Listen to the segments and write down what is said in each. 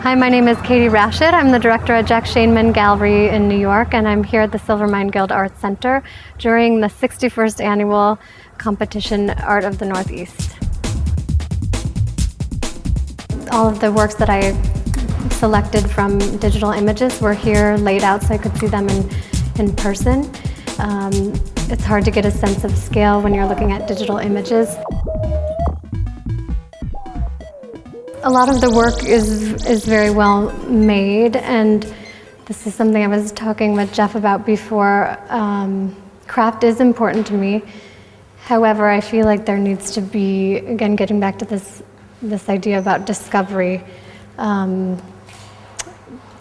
Hi, my name is Katie Rashid. I'm the director at Jack Shainman Gallery in New York, and I'm here at the Silvermine Guild Arts Center during the 61st annual competition Art of the Northeast. All of the works that I selected from digital images were here laid out so I could see them in person. It's hard to get a sense of scale when you're looking at digital images. A lot of the work is very well made, and this is something I was talking with Jeff about before. Craft is important to me. However, I feel like there needs to be, again, getting back to this idea about discovery. To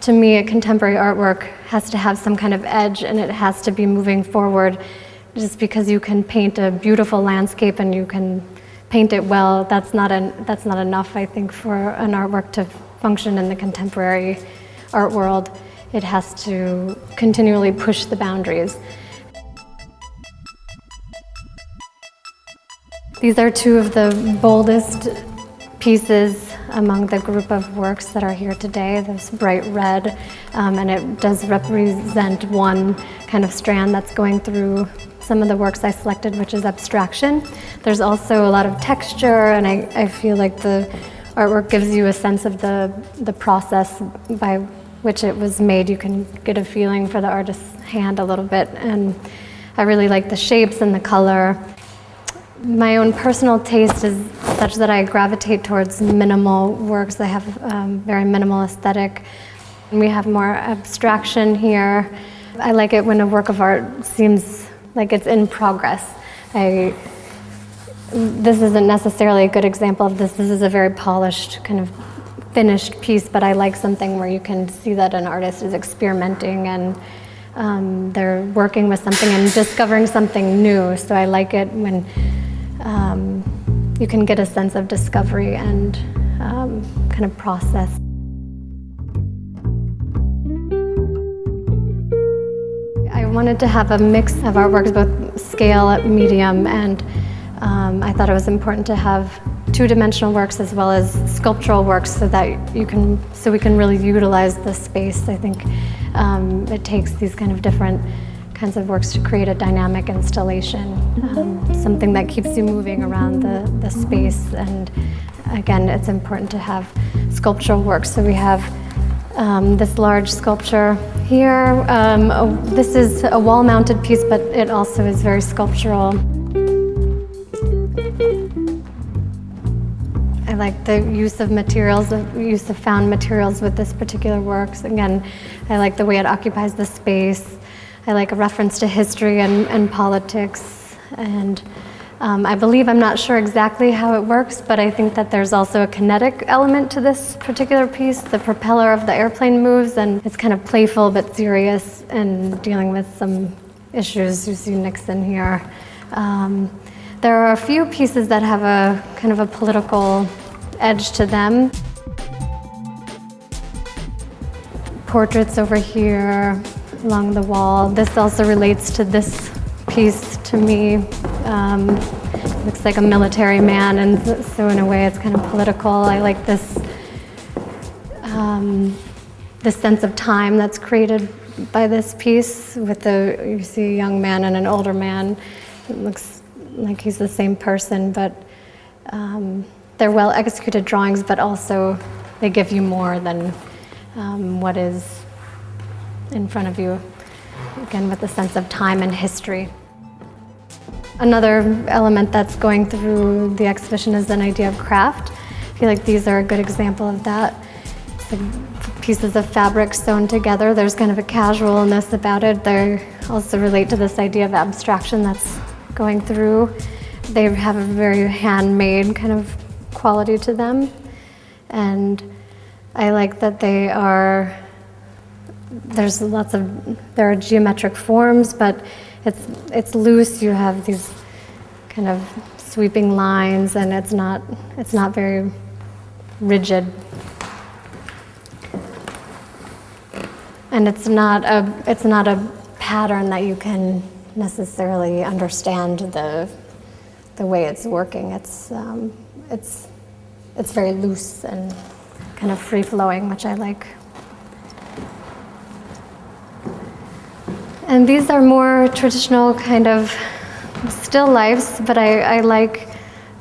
me, a contemporary artwork has to have some kind of edge, and it has to be moving forward. Just because you can paint a beautiful landscape and you can paint it well, that's not enough, I think, for an artwork to function in the contemporary art world. It has to continually push the boundaries. These are two of the boldest pieces among the group of works that are here today. There's bright red, and it does represent one kind of strand that's going through some of the works I selected, which is abstraction. There's also a lot of texture, and I feel like the artwork gives you a sense of the process by which it was made. You can get a feeling for the artist's hand a little bit, and I really like the shapes and the color. My own personal taste is such that I gravitate towards minimal works. I have very minimal aesthetic. And we have more abstraction here. I like it when a work of art seems like it's in progress. This isn't necessarily a good example of this. This is a very polished, kind of finished piece, but I like something where you can see that an artist is experimenting and they're working with something and discovering something new. So I like it when you can get a sense of discovery and kind of process. I wanted to have a mix of artworks, both scale, medium, and I thought it was important to have two-dimensional works as well as sculptural works so we can really utilize the space. I think it takes these kind of different kinds of works to create a dynamic installation, something that keeps you moving around the space. And again, it's important to have sculptural works. So we have this large sculpture here. This is a wall-mounted piece, but it also is very sculptural. I like the use of materials, the use of found materials with this particular work. Again, I like the way it occupies the space. I like a reference to history and politics. And I believe, I'm not sure exactly how it works, but I think that there's also a kinetic element to this particular piece. The propeller of the airplane moves, and it's kind of playful but serious and dealing with some issues. You see Nixon here. There are a few pieces that have a kind of a political edge to them. Portraits over here along the wall. This also relates to this piece to me. Looks like a military man, and so in a way it's kind of political. I like this this sense of time that's created by this piece with you see a young man and an older man. It looks like he's the same person, but they're well executed drawings, but also they give you more than what is in front of you, again with a sense of time and history. Another element that's going through the exhibition is an idea of craft. I feel like these are a good example of that. It's like pieces of fabric sewn together. There's kind of a casualness about it. They also relate to this idea of abstraction that's going through. They have a very handmade kind of quality to them. And I like that there are geometric forms, but it's loose. You have these kind of sweeping lines, and it's not very rigid. And it's not a pattern that you can necessarily understand the way it's working. It's very loose and kind kind of free-flowing, which I like. And these are more traditional kind of still lifes, but I like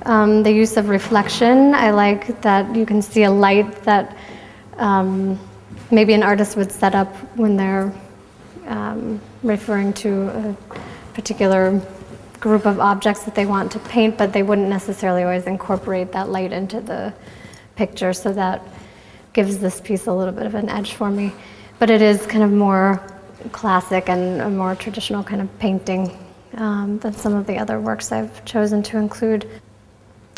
the use of reflection. I like that you can see a light that maybe an artist would set up when they're referring to a particular group of objects that they want to paint, but they wouldn't necessarily always incorporate that light into the picture, so that gives this piece a little bit of an edge for me. But it is kind of more classic and a more traditional kind of painting than some of the other works I've chosen to include.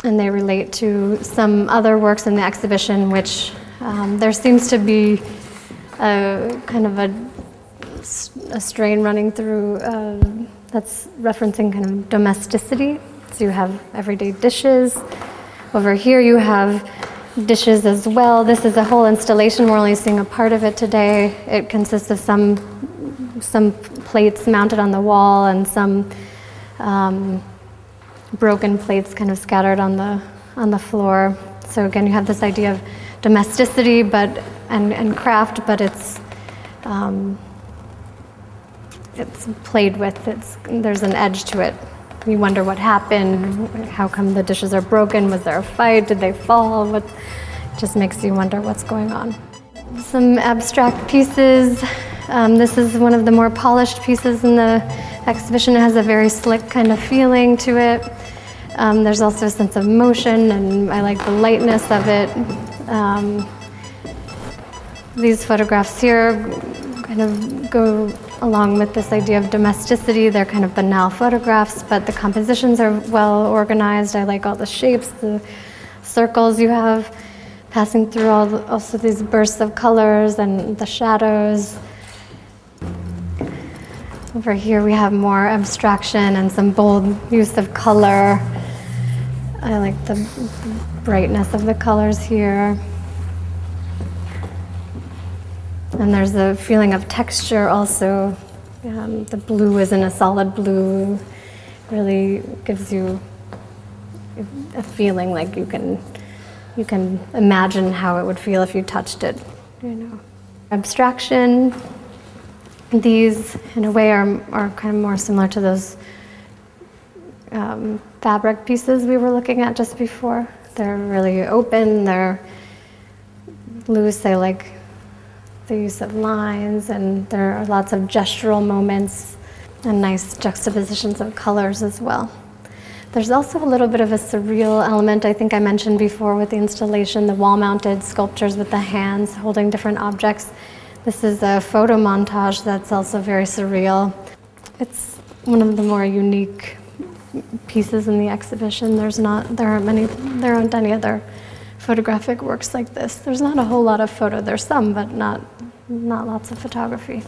And they relate to some other works in the exhibition, which there seems to be a kind of a strain running through that's referencing kind of domesticity. So you have everyday dishes. Over here you have dishes as well. This is a whole installation. We're only seeing a part of it today. It consists of some plates mounted on the wall and some broken plates kind of scattered on the floor. So again, you have this idea of domesticity, and craft, but it's played with. There's an edge to it. You wonder what happened. How come the dishes are broken? Was there a fight? Did they fall? It just makes you wonder what's going on. Some abstract pieces. This is one of the more polished pieces in the exhibition. It has a very slick kind of feeling to it. There's also a sense of motion, and I like the lightness of it. These photographs here kind of go along with this idea of domesticity. They're kind of banal photographs, but the compositions are well organized. I like all the shapes, the circles you have passing through, also these bursts of colors and the shadows. Over here we have more abstraction and some bold use of color. I like the brightness of the colors here. And there's a feeling of texture also. The blue isn't a solid blue. Really gives you a feeling like you can imagine how it would feel if you touched it. Abstraction. These, in a way, are kind of more similar to those fabric pieces we were looking at just before. They're really open. They're loose. I like the use of lines, and there are lots of gestural moments and nice juxtapositions of colors as well. There's also a little bit of a surreal element. I think I mentioned before with the installation, the wall-mounted sculptures with the hands holding different objects. This is a photo montage that's also very surreal. It's one of the more unique pieces in the exhibition. There aren't any other photographic works like this. There's not a whole lot of photo. There's some, but not lots of photography.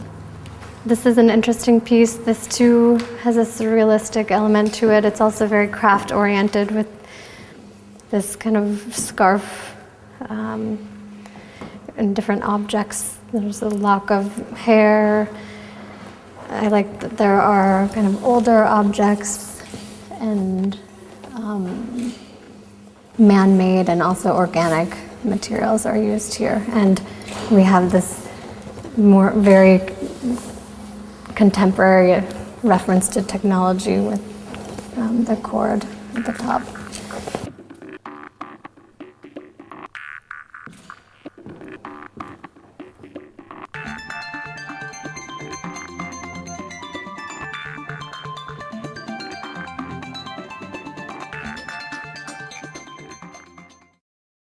This is an interesting piece. This too has a surrealistic element to it. It's also very craft oriented with this kind of scarf and different objects. There's a lock of hair. I like that there are kind of older objects and man-made and also organic materials are used here. And we have this very contemporary reference to technology with the cord at the top.